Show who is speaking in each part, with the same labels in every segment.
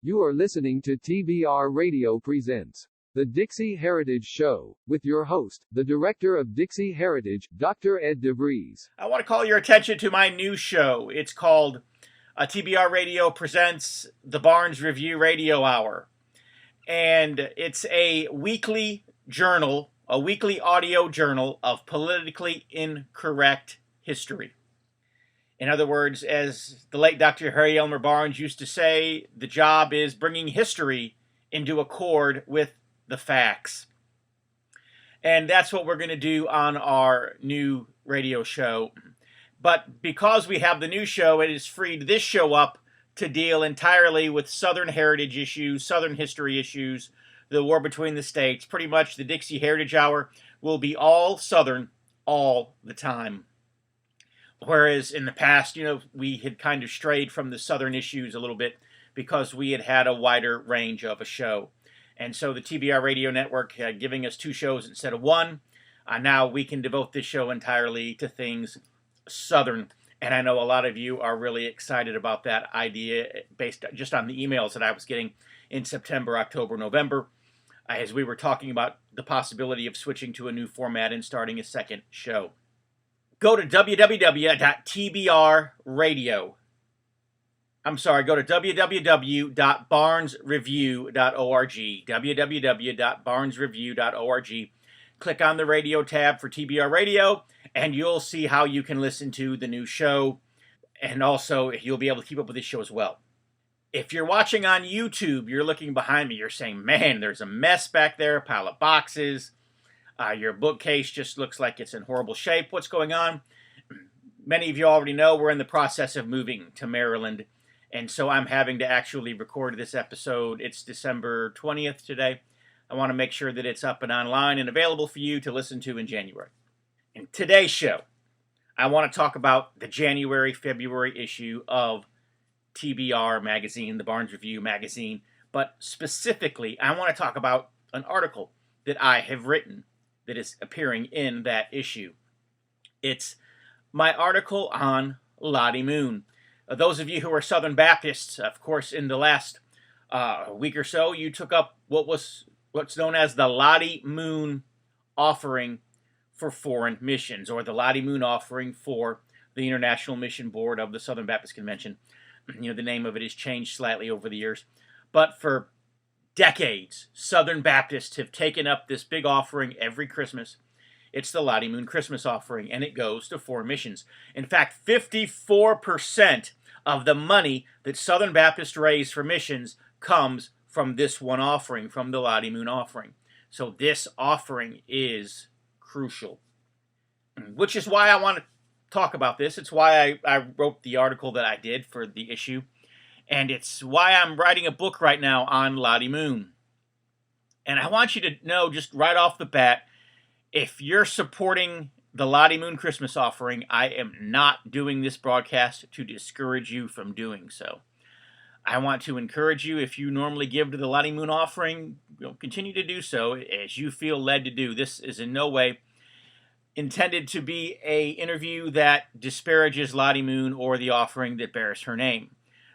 Speaker 1: You are listening to TBR Radio Presents The DIXIE Heritage Show, with your host, the Director of DIXIE Heritage, Dr. Ed DeVries.
Speaker 2: I want to call your attention to my new show. It's called TBR Radio Presents The Barnes Review Radio Hour. And it's a weekly journal, a weekly audio journal of politically incorrect history. In other words, as the late Dr. Harry Elmer Barnes used to say, the job is bringing history into accord with the facts. And that's what we're going to do on our new radio show. But because we have the new show, it has freed this show up to deal entirely with Southern heritage issues, Southern history issues, the war between the states. Pretty much the DIXIE Heritage Hour will be all Southern all the time. Whereas in the past, we had kind of strayed from the Southern issues a little bit because we had a wider range of a show. And so the TBR Radio Network giving us two shows instead of one. Now we can devote this show entirely to things Southern. And I know a lot of you are really excited about that idea based just on the emails that I was getting in September, October, November, as we were talking about the possibility of switching to a new format and starting a second show. Go to www.barnesreview.org, www.barnesreview.org. Click on the radio tab for TBR Radio, and you'll see how you can listen to the new show, and also you'll be able to keep up with this show as well. If you're watching on YouTube, you're looking behind me, you're saying, man, there's a mess back there, a pile of boxes. Your bookcase just looks like it's in horrible shape. What's going on? Many of you already know we're in the process of moving to Maryland, and so I'm having to actually record this episode. It's December 20th today. I want to make sure that it's up and online and available for you to listen to in January. In today's show, I want to talk about the January-February issue of TBR magazine, the Barnes Review magazine, but specifically, I want to talk about an article that I have written that is appearing in that issue. It's my article on Lottie Moon. Those of you who are Southern Baptists, of course, in the last week or so, you took up what's known as the Lottie Moon offering for foreign missions, or the Lottie Moon offering for the International Mission Board of the Southern Baptist Convention. The name of it has changed slightly over the years, but for decades, Southern Baptists have taken up this big offering every Christmas. It's the Lottie Moon Christmas offering, and it goes to foreign missions. In fact, 54% of the money that Southern Baptists raise for missions comes from this one offering, from the Lottie Moon offering. So this offering is crucial, which is why I want to talk about this. It's why I wrote the article that I did for the issue. And it's why I'm writing a book right now on Lottie Moon. And I want you to know just right off the bat, if you're supporting the Lottie Moon Christmas offering, I am not doing this broadcast to discourage you from doing so. I want to encourage you, if you normally give to the Lottie Moon offering, continue to do so as you feel led to do. This is in no way intended to be an interview that disparages Lottie Moon or the offering that bears her name.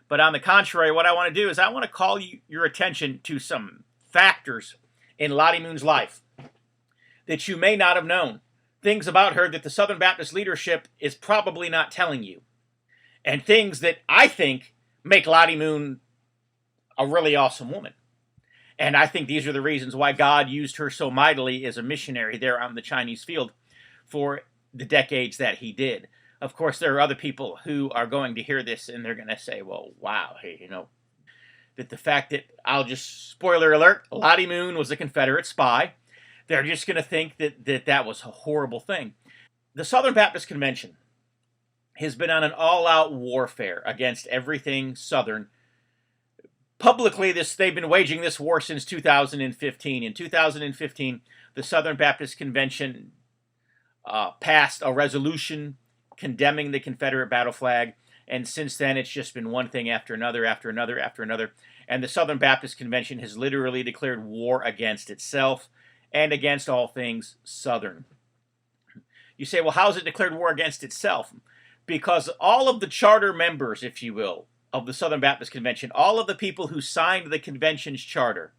Speaker 2: But on the contrary, what I want to do is I want to call your attention to some factors in Lottie Moon's life that you may not have known. Things about her that the Southern Baptist leadership is probably not telling you. And things that I think make Lottie Moon a really awesome woman. And I think these are the reasons why God used her so mightily as a missionary there on the Chinese field for the decades that he did. Of course, there are other people who are going to hear this and they're going to say, well, wow, hey, that the fact that, I'll just, spoiler alert, Lottie Moon was a Confederate spy. They're just going to think that was a horrible thing. The Southern Baptist Convention has been on an all-out warfare against everything Southern. Publicly, they've been waging this war since 2015. In 2015, the Southern Baptist Convention passed a resolution condemning the Confederate battle flag, and since then it's just been one thing after another, after another, after another. And the Southern Baptist Convention has literally declared war against itself and against all things Southern. You say, well, how has it declared war against itself? Because all of the charter members, if you will, of the Southern Baptist Convention, all of the people who signed the convention's charter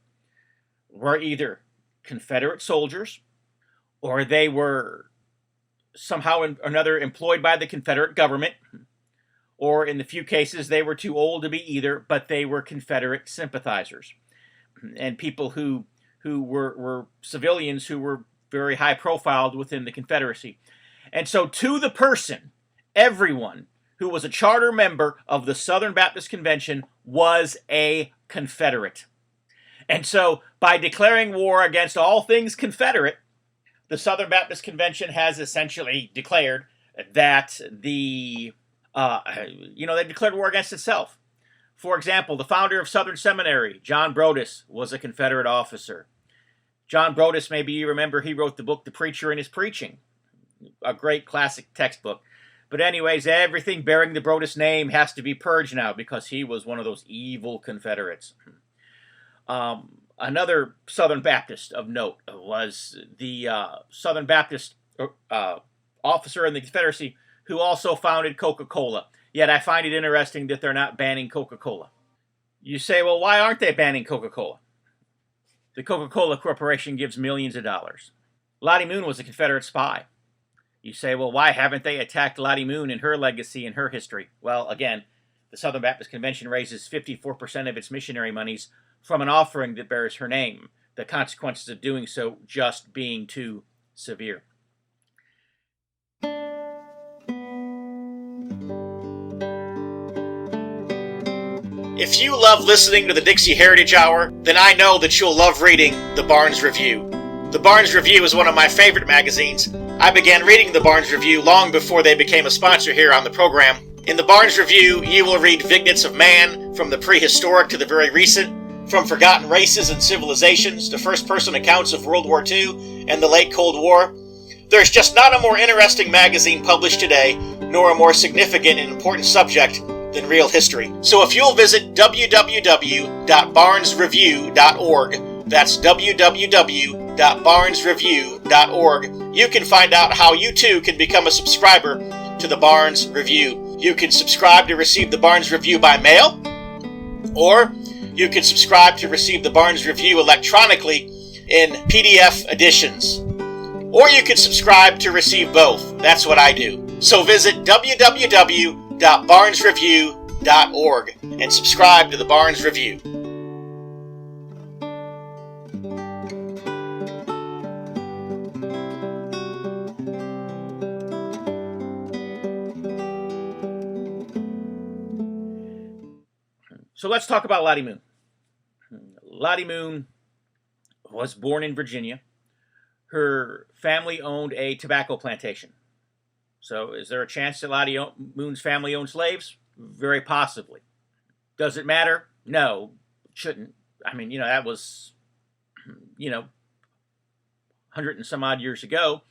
Speaker 2: were either Confederate soldiers or they were somehow or another employed by the Confederate government, or in the few cases they were too old to be either, but they were Confederate sympathizers and people who were civilians who were very high profiled within the Confederacy. And so to the person, everyone who was a charter member of the Southern Baptist Convention was a Confederate. And so by declaring war against all things Confederate, the Southern Baptist Convention has essentially declared that they declared war against itself. For example, the founder of Southern Seminary, John Broadus, was a Confederate officer. John Broadus, maybe you remember, he wrote the book The Preacher and His Preaching, a great classic textbook. But anyways, everything bearing the Broadus name has to be purged now because he was one of those evil Confederates. Another Southern Baptist of note was the Southern Baptist officer in the Confederacy who also founded Coca-Cola. Yet I find it interesting that they're not banning Coca-Cola. You say, well, why aren't they banning Coca-Cola? The Coca-Cola Corporation gives millions of dollars. Lottie Moon was a Confederate spy. You say, well, why haven't they attacked Lottie Moon and her legacy and her history? Well, again, the Southern Baptist Convention raises 54% of its missionary monies from an offering that bears her name, the consequences of doing so just being too severe. If you love listening to the Dixie Heritage Hour, then I know that you'll love reading the Barnes Review. The Barnes Review is one of my favorite magazines. I began reading the Barnes Review long before they became a sponsor here on the program. In the Barnes Review, you will read vignettes of man, from the prehistoric to the very recent, from forgotten races and civilizations to first-person accounts of World War II and the late Cold War. There's just not a more interesting magazine published today, nor a more significant and important subject than real history. So if you'll visit www.barnesreview.org, that's www.barnesreview.org, you can find out how you too can become a subscriber to the Barnes Review. You can subscribe to receive the Barnes Review by mail, or you can subscribe to receive the Barnes Review electronically in PDF editions. Or you can subscribe to receive both. That's what I do. So visit www.barnesreview.org and subscribe to the Barnes Review. So let's talk about Lottie Moon. Lottie Moon was born in Virginia. Her family owned a tobacco plantation. So is there a chance that Lottie Moon's family owned slaves? Very possibly. Does it matter? No, it shouldn't. I mean, that was, 100 and some odd years ago.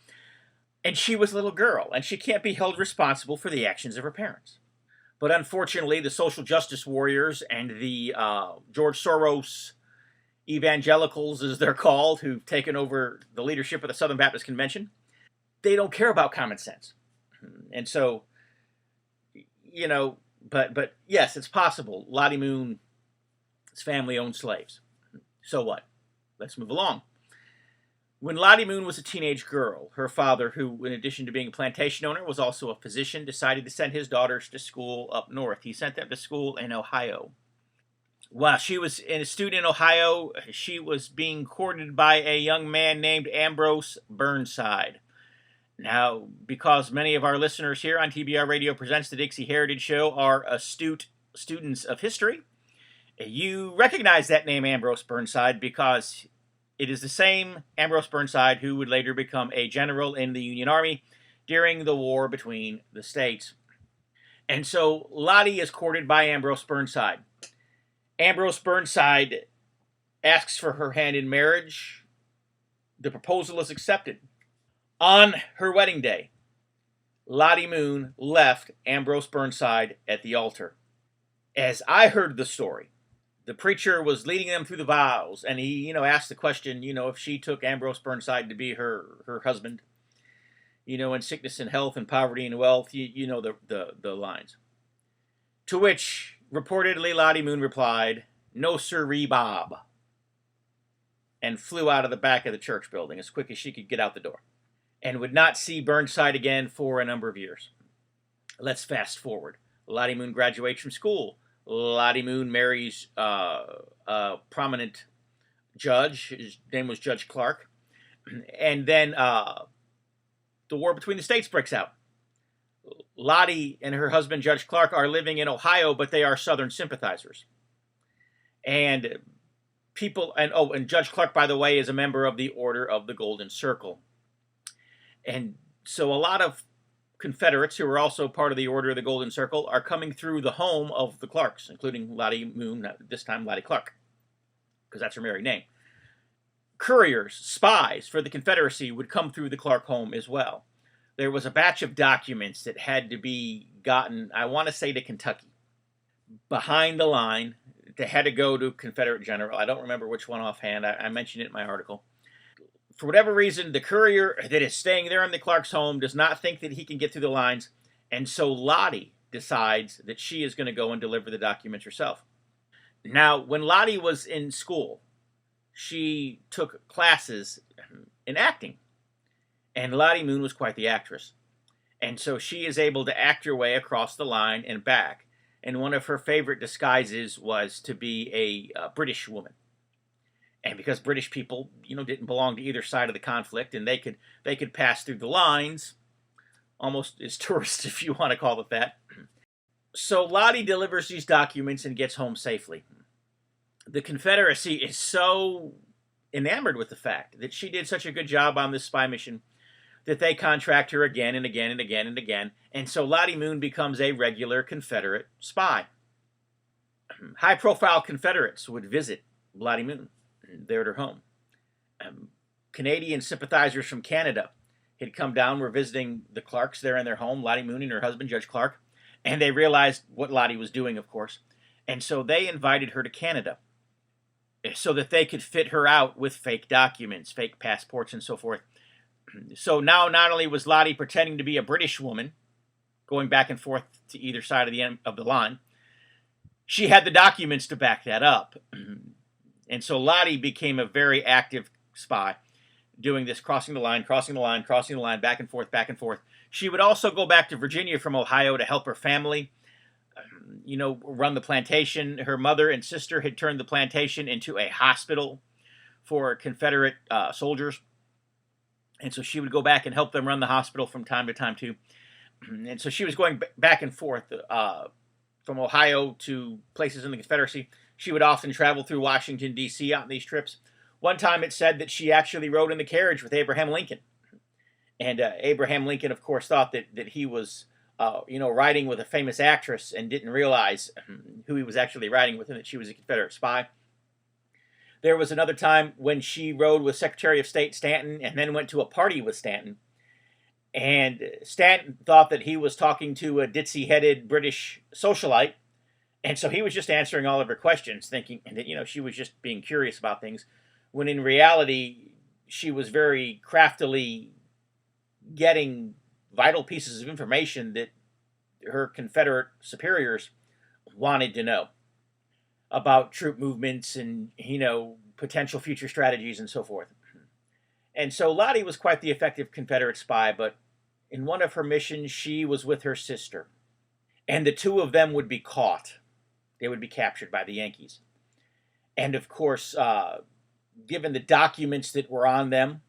Speaker 2: And she was a little girl, and she can't be held responsible for the actions of her parents. But unfortunately, the social justice warriors and the George Soros evangelicals, as they're called, who've taken over the leadership of the Southern Baptist Convention, they don't care about common sense. And so, but yes, it's possible. Lottie Moon's family owned slaves. So what? Let's move along. When Lottie Moon was a teenage girl, her father, who in addition to being a plantation owner was also a physician, decided to send his daughters to school up north. He sent them to school in Ohio. While she was a student in Ohio, she was being courted by a young man named Ambrose Burnside. Now, because many of our listeners here on TBR Radio Presents the Dixie Heritage Show are astute students of history, you recognize that name Ambrose Burnside because it is the same Ambrose Burnside who would later become a general in the Union Army during the war between the states. And so Lottie is courted by Ambrose Burnside. Ambrose Burnside asks for her hand in marriage. The proposal is accepted. On her wedding day, Lottie Moon left Ambrose Burnside at the altar. As I heard the story, the preacher was leading them through the vows, and he, asked the question, if she took Ambrose Burnside to be her husband, in sickness and health and poverty and wealth, the lines. To which Reportedly, Lottie Moon replied, "No sirree, Bob," and flew out of the back of the church building as quick as she could get out the door, and would not see Burnside again for a number of years. Let's fast forward. Lottie Moon graduates from school. Lottie Moon marries a prominent judge. His name was Judge Clark. And then the war between the states breaks out. Lottie and her husband, Judge Clark, are living in Ohio, but they are Southern sympathizers. And and Judge Clark, by the way, is a member of the Order of the Golden Circle. And so a lot of Confederates who are also part of the Order of the Golden Circle are coming through the home of the Clarks, including Lottie Moon, this time Lottie Clark, because that's her married name. Couriers, spies for the Confederacy would come through the Clark home as well. There was a batch of documents that had to be gotten, I want to say, to Kentucky, behind the line. They had to go to Confederate General. I don't remember which one offhand. I mentioned it in my article. For whatever reason, the courier that is staying there in the Clark's home does not think that he can get through the lines, and so Lottie decides that she is going to go and deliver the documents herself. Now, when Lottie was in school, she took classes in acting, and Lottie Moon was quite the actress. And so she is able to act her way across the line and back, and one of her favorite disguises was to be a British woman. And because British people, didn't belong to either side of the conflict, and they could pass through the lines, almost as tourists, if you want to call it that. So Lottie delivers these documents and gets home safely. The Confederacy is so enamored with the fact that she did such a good job on this spy mission that they contract her again and again and again and again. And so Lottie Moon becomes a regular Confederate spy. High-profile Confederates would visit Lottie Moon there at her home. Canadian sympathizers from Canada had come down, were visiting the Clarks there in their home, Lottie Moon and her husband, Judge Clark, and they realized what Lottie was doing, of course. And so they invited her to Canada so that they could fit her out with fake documents, fake passports, and so forth. So now not only was Lottie pretending to be a British woman, going back and forth to either side of the end of the line, she had the documents to back that up. And so Lottie became a very active spy, doing this, crossing the line, back and forth. She would also go back to Virginia from Ohio to help her family, run the plantation. Her mother and sister had turned the plantation into a hospital for Confederate soldiers. And so she would go back and help them run the hospital from time to time, too. And so she was going back and forth from Ohio to places in the Confederacy. She would often travel through Washington, D.C. on these trips. One time it said that she actually rode in the carriage with Abraham Lincoln. And Abraham Lincoln, of course, thought that he was, riding with a famous actress and didn't realize who he was actually riding with and that she was a Confederate spy. There was another time when she rode with Secretary of State Stanton and then went to a party with Stanton. And Stanton thought that he was talking to a ditzy-headed British socialite. And so he was just answering all of her questions, thinking that, she was just being curious about things, when in reality, she was very craftily getting vital pieces of information that her Confederate superiors wanted to know about troop movements and, potential future strategies and so forth. And so Lottie was quite the effective Confederate spy, but in one of her missions, she was with her sister. And the two of them would be caught. They would be captured by the Yankees. And of course, given the documents that were on them,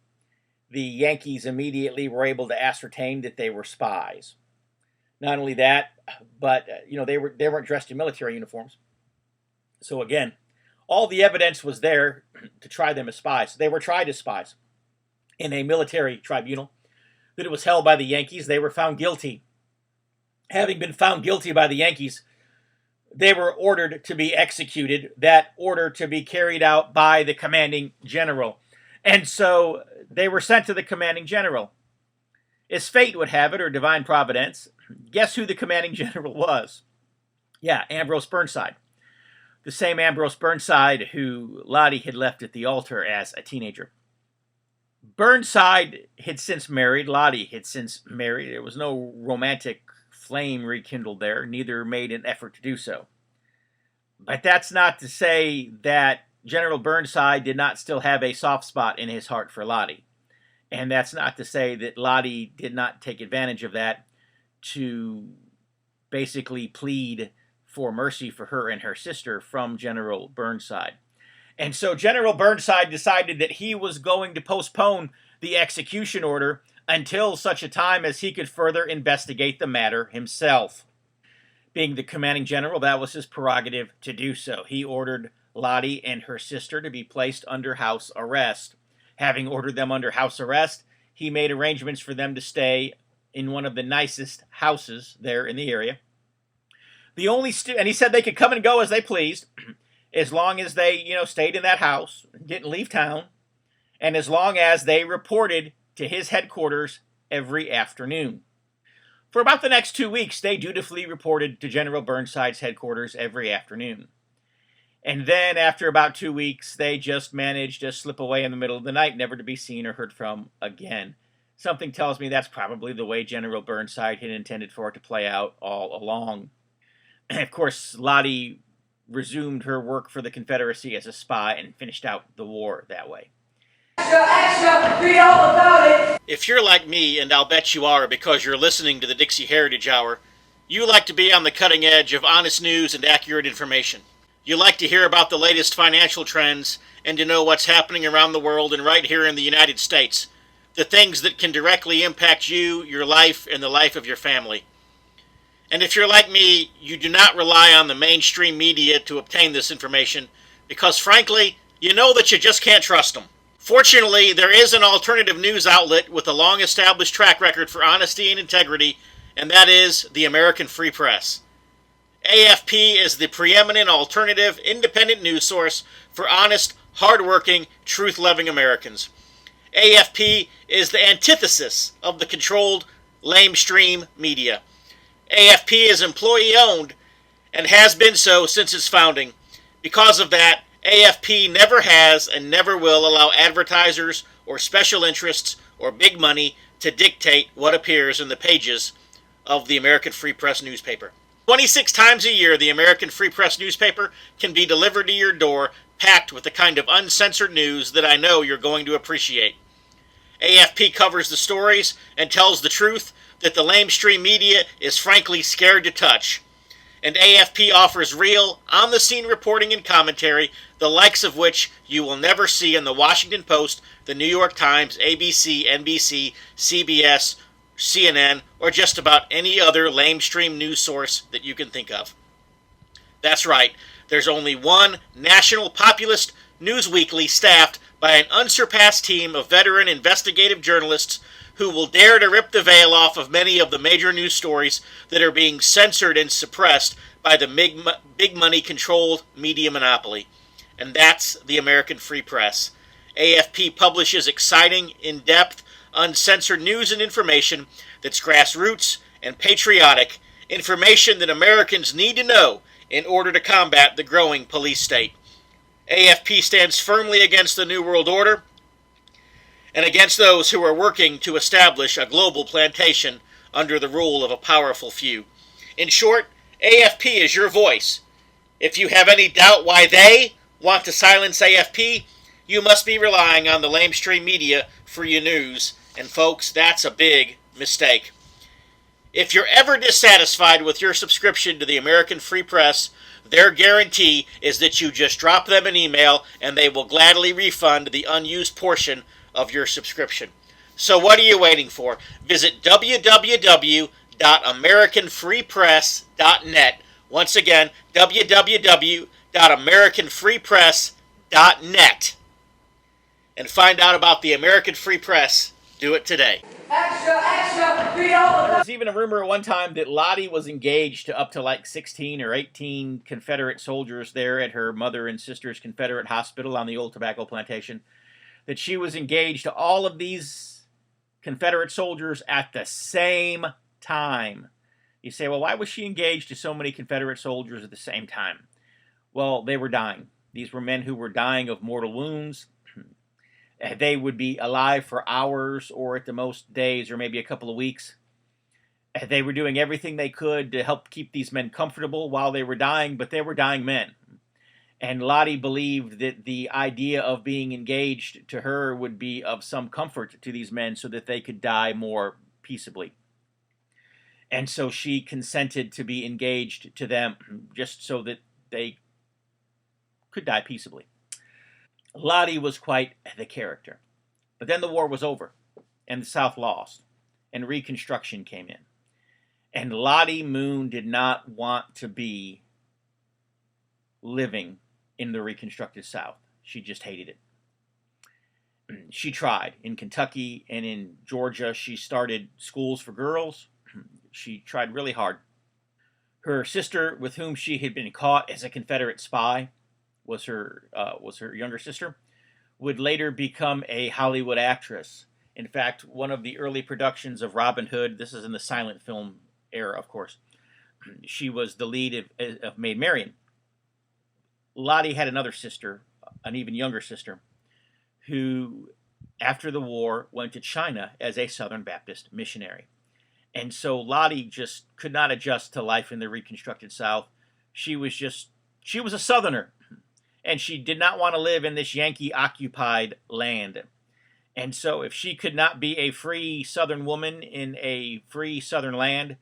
Speaker 2: the Yankees immediately were able to ascertain that they were spies. Not only that, but they weren't dressed in military uniforms. So again, all the evidence was there to try them as spies. They were tried as spies in a military tribunal that it was held by the Yankees. They were found guilty. Having been found guilty by the Yankees, they were ordered to be executed, that order to be carried out by the commanding general. And so they were sent to the commanding general. As fate would have it, or divine providence, guess who the commanding general was? Yeah, Ambrose Burnside. The same Ambrose Burnside who Lottie had left at the altar as a teenager. Burnside had since married. Lottie had since married. There was no romantic flame rekindled there. Neither made an effort to do so. But that's not to say that General Burnside did not still have a soft spot in his heart for Lottie. And that's not to say that Lottie did not take advantage of that to basically plead for mercy for her and her sister from General Burnside. And so General Burnside decided that he was going to postpone the execution order until such a time as he could further investigate the matter himself. Being the commanding general, that was his prerogative to do so. He ordered Lottie and her sister to be placed under house arrest. Having ordered them under house arrest, he made arrangements for them to stay in one of the nicest houses there in the area. And he said they could come and go as they pleased, as long as they, stayed in that house, didn't leave town, and as long as they reported to his headquarters every afternoon. For about the next 2 weeks, they dutifully reported to General Burnside's headquarters every afternoon. And then, after about 2 weeks, they just managed to slip away in the middle of the night, never to be seen or heard from again. Something tells me that's probably the way General Burnside had intended for it to play out all along. And of course, Lottie resumed her work for the Confederacy as a spy and finished out the war that way.
Speaker 3: Extra, read all about it.
Speaker 2: If you're like me, and I'll bet you are because you're listening to the Dixie Heritage Hour, you like to be on the cutting edge of honest news and accurate information. You like to hear about the latest financial trends and to know what's happening around the world and right here in the United States. The things that can directly impact you, your life, and the life of your family. And if you're like me, you do not rely on the mainstream media to obtain this information because, frankly, you know that you just can't trust them. Fortunately, there is an alternative news outlet with a long-established track record for honesty and integrity, and that is the American Free Press. AFP is the preeminent alternative, independent news source for honest, hard-working, truth-loving Americans. AFP is the antithesis of the controlled, lamestream media. AFP is employee-owned and has been so since its founding. Because of that, AFP never has and never will allow advertisers or special interests or big money to dictate what appears in the pages of the American Free Press newspaper. 26 times a year, the American Free Press newspaper can be delivered to your door, packed with the kind of uncensored news that I know you're going to appreciate. AFP covers the stories and tells the truth that the lamestream media is frankly scared to touch. And AFP offers real, on-the-scene reporting and commentary, the likes of which you will never see in the Washington Post, the New York Times, ABC, NBC, CBS, CNN, or just about any other lamestream news source that you can think of. That's right, there's only one national populist news weekly staffed by an unsurpassed team of veteran investigative journalists who will dare to rip the veil off of many of the major news stories that are being censored and suppressed by the big money controlled media monopoly. And that's the American Free Press. AFP publishes exciting, in-depth, uncensored news and information that's grassroots and patriotic, information that Americans need to know in order to combat the growing police state. AFP stands firmly against the New World Order and against those who are working to establish a global plantation under the rule of a powerful few. In short, AFP is your voice. If you have any doubt why they want to silence AFP, you must be relying on the lamestream media for your news, and folks, that's a big mistake. If you're ever dissatisfied with your subscription to the American Free Press, their guarantee is that you just drop them an email and they will gladly refund the unused portion of your subscription. So what are you waiting for? Visit www.americanfreepress.net. Once again, www.americanfreepress.net. And find out about the American Free Press. Do it today.
Speaker 3: Extra, extra, read all about it.
Speaker 2: There was even a rumor at one time that Lottie was engaged to up to like 16 or 18 Confederate soldiers there at her mother and sister's Confederate hospital on the old tobacco plantation. That she was engaged to all of these Confederate soldiers at the same time. You say, well, why was she engaged to so many Confederate soldiers at the same time? Well, they were dying. These were men who were dying of mortal wounds. They would be alive for hours or at the most days or maybe a couple of weeks. They were doing everything they could to help keep these men comfortable while they were dying, but they were dying men. And Lottie believed that the idea of being engaged to her would be of some comfort to these men so that they could die more peaceably. And so she consented to be engaged to them just so that they could die peaceably. Lottie was quite the character. But then the war was over, and the South lost, and Reconstruction came in. And Lottie Moon did not want to be living in the Reconstructed South. She just hated it. She tried. In Kentucky and in Georgia, she started schools for girls. She tried really hard. Her sister, with whom she had been caught as a Confederate spy, was her younger sister, would later become a Hollywood actress. In fact, one of the early productions of Robin Hood, this is in the silent film era, of course, she was the lead of Maid Marian. Lottie had another sister, an even younger sister, who, after the war, went to China as a Southern Baptist missionary. And so Lottie just could not adjust to life in the Reconstructed South. She was a Southerner, and she did not want to live in this Yankee-occupied land. And so if she could not be a free Southern woman in a free Southern land,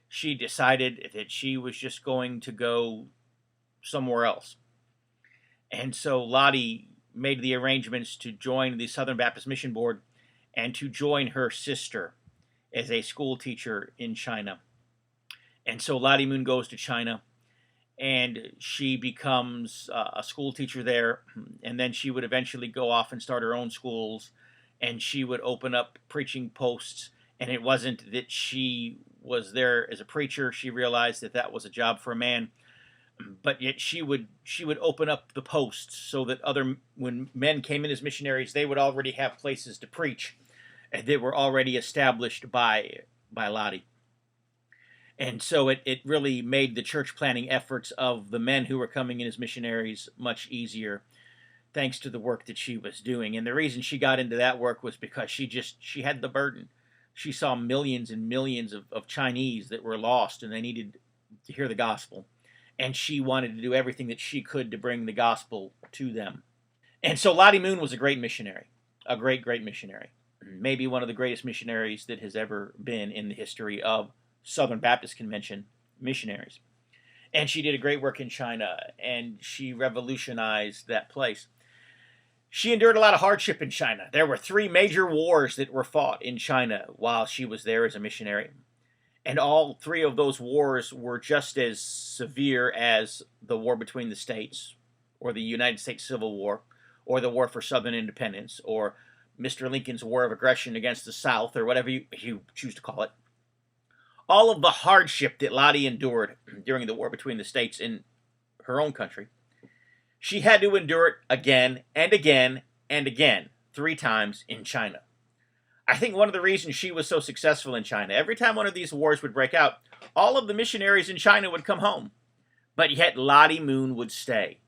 Speaker 2: she decided that she was just going to go somewhere else. And so Lottie made the arrangements to join the Southern Baptist Mission Board and to join her sister as a school teacher in China. And so Lottie Moon goes to China, and she becomes a school teacher there, and then she would eventually go off and start her own schools, and she would open up preaching posts. And it wasn't that she was there as a preacher. She realized that that was a job for a man. But yet she would open up the posts so that when men came in as missionaries, they would already have places to preach. And they were already established by Lottie. And so it really made the church planting efforts of the men who were coming in as missionaries much easier, thanks to the work that she was doing. And the reason she got into that work was because she had the burden. She saw millions and millions of Chinese that were lost, and they needed to hear the gospel. And she wanted to do everything that she could to bring the gospel to them. And so Lottie Moon was a great missionary, a great, great missionary. Maybe one of the greatest missionaries that has ever been in the history of Southern Baptist Convention missionaries. And she did a great work in China, and she revolutionized that place. She endured a lot of hardship in China. There were 3 major wars that were fought in China while she was there as a missionary. And all 3 of those wars were just as severe as the war between the states, or the United States Civil War, or the War for Southern Independence, or Mr. Lincoln's War of Aggression against the South, or whatever you choose to call it. All of the hardship that Lottie endured during the war between the states in her own country, she had to endure it again and again and again, 3 times in China. I think one of the reasons she was so successful in China, every time one of these wars would break out, all of the missionaries in China would come home. But yet Lottie Moon would stay.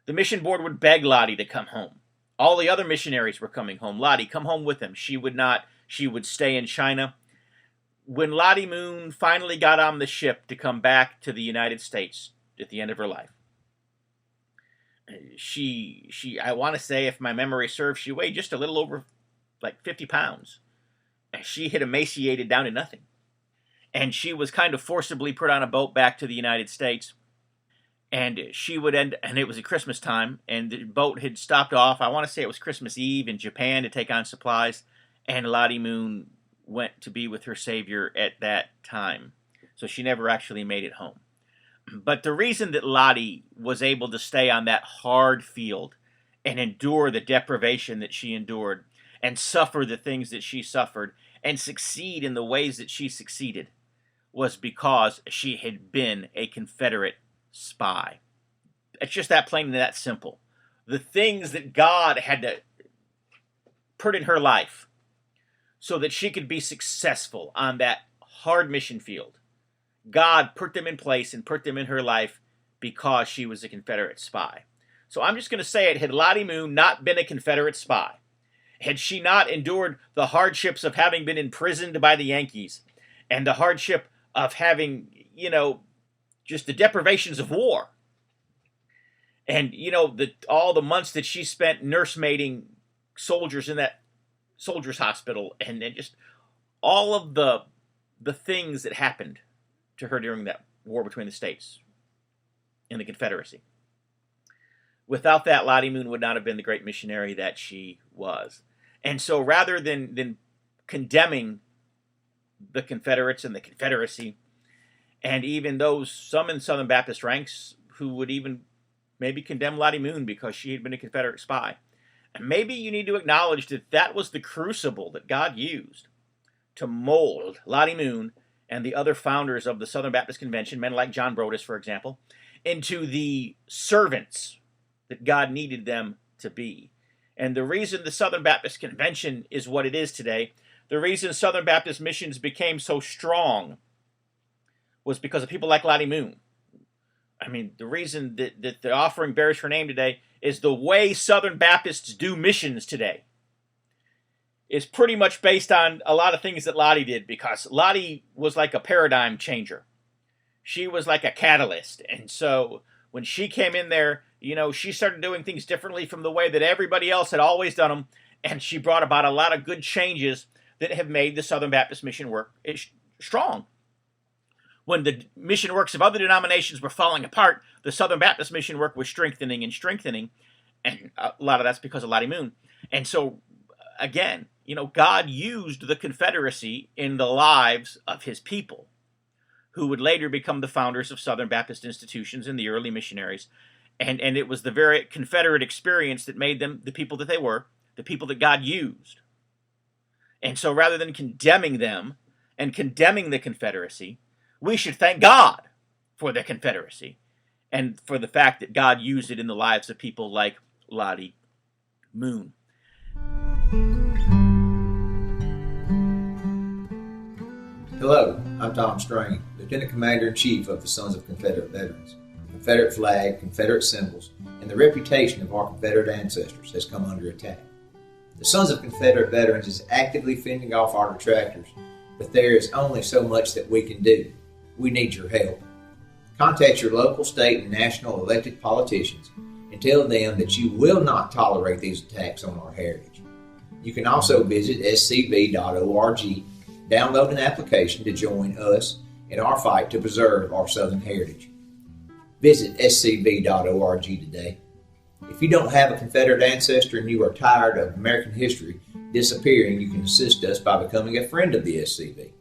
Speaker 2: The mission board would beg Lottie to come home. All the other missionaries were coming home. Lottie, come home with them. She would not. She would stay in China. When Lottie Moon finally got on the ship to come back to the United States at the end of her life, I want to say, if my memory serves, she weighed just a little over like 50 pounds. She had emaciated down to nothing. And she was kind of forcibly put on a boat back to the United States. And she would and it was at Christmas time, and the boat had stopped off. I want to say it was Christmas Eve in Japan to take on supplies. And Lottie Moon went to be with her Savior at that time. So she never actually made it home. But the reason that Lottie was able to stay on that hard field and endure the deprivation that she endured, and suffer the things that she suffered, and succeed in the ways that she succeeded, was because she had been a Confederate spy. It's just that plain and that simple. The things that God had to put in her life so that she could be successful on that hard mission field, God put them in place and put them in her life because she was a Confederate spy. So I'm just going to say it, had Lottie Moon not been a Confederate spy, had she not endured the hardships of having been imprisoned by the Yankees, and the hardship of having, just the deprivations of war, And, all the months that she spent nursemaiding soldiers in that soldiers' hospital, and just all of the things that happened to her during that war between the states and the Confederacy. Without that, Lottie Moon would not have been the great missionary that she was. And so rather than condemning the Confederates and the Confederacy, and even some in Southern Baptist ranks who would even maybe condemn Lottie Moon because she had been a Confederate spy, and maybe you need to acknowledge that that was the crucible that God used to mold Lottie Moon and the other founders of the Southern Baptist Convention, men like John Brodus, for example, into the servants that God needed them to be. And the reason the Southern Baptist Convention is what it is today, the reason Southern Baptist missions became so strong, was because of people like Lottie Moon. I mean, the reason that the offering bears her name today is the way Southern Baptists do missions today is pretty much based on a lot of things that Lottie did, because Lottie was like a paradigm changer. She was like a catalyst. And so when she came in there, she started doing things differently from the way that everybody else had always done them. And she brought about a lot of good changes that have made the Southern Baptist mission work strong. When the mission works of other denominations were falling apart, the Southern Baptist mission work was strengthening and strengthening. And a lot of that's because of Lottie Moon. And so, again, God used the Confederacy in the lives of his people, who would later become the founders of Southern Baptist institutions and the early missionaries. And it was the very Confederate experience that made them the people that they were, the people that God used. And so rather than condemning them and condemning the Confederacy, we should thank God for the Confederacy and for the fact that God used it in the lives of people like Lottie Moon.
Speaker 4: Hello, I'm Tom Strain, Lieutenant Commander-in-Chief of the Sons of Confederate Veterans. The Confederate flag, Confederate symbols, and the reputation of our Confederate ancestors has come under attack. The Sons of Confederate Veterans is actively fending off our detractors, but there is only so much that we can do. We need your help. Contact your local, state, and national elected politicians and tell them that you will not tolerate these attacks on our heritage. You can also visit scv.org, download an application to join us in our fight to preserve our Southern heritage. Visit scv.org today. If you don't have a Confederate ancestor and you are tired of American history disappearing, you can assist us by becoming a friend of the SCV.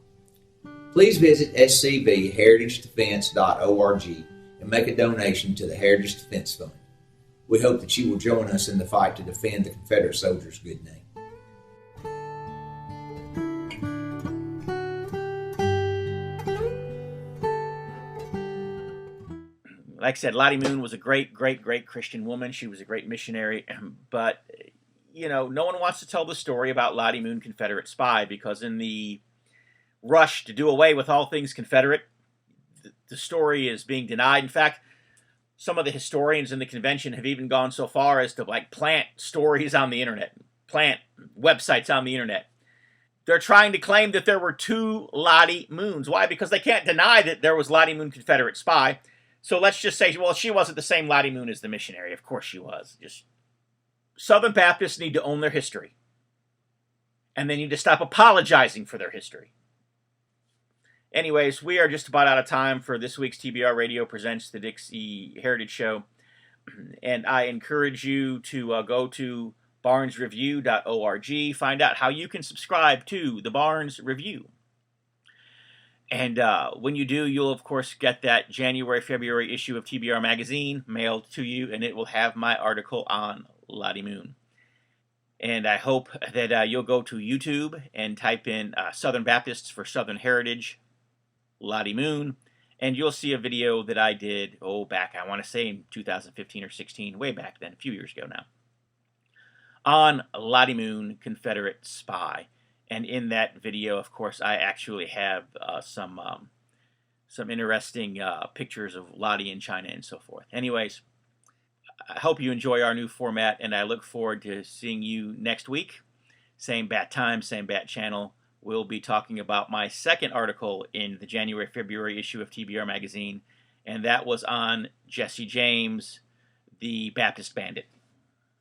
Speaker 4: Please visit scvheritagedefense.org and make a donation to the Heritage Defense Fund. We hope that you will join us in the fight to defend the Confederate soldiers' good name.
Speaker 2: Like I said, Lottie Moon was a great, great, great Christian woman. She was a great missionary. But, no one wants to tell the story about Lottie Moon, Confederate spy, because in the rush to do away with all things Confederate, the story is being denied. In fact, some of the historians in the convention have even gone so far as to plant stories on the internet, plant websites on the internet. They're trying to claim that there were two Lottie Moons. Why? Because they can't deny that there was Lottie Moon, Confederate spy. So let's just say, well, she wasn't the same Lottie Moon as the missionary. Of course she was. Just Southern Baptists need to own their history. And they need to stop apologizing for their history. Anyways, we are just about out of time for this week's TBR Radio Presents the DIXIE Heritage Show. And I encourage you to go to barnesreview.org, find out how you can subscribe to the Barnes Review. And when you do, you'll, of course, get that January-February issue of TBR Magazine mailed to you, and it will have my article on Lottie Moon. And I hope that you'll go to YouTube and type in Southern Baptists for Southern Heritage, Lottie Moon, and you'll see a video that I did, back, I want to say in 2015 or 16, way back then, a few years ago now, on Lottie Moon, Confederate spy. And in that video, of course, I actually have some interesting pictures of Lottie in China and so forth. Anyways, I hope you enjoy our new format, and I look forward to seeing you next week. Same bat time, same bat channel. We'll be talking about my second article in the January-February issue of TBR Magazine, and that was on Jesse James, the Baptist bandit.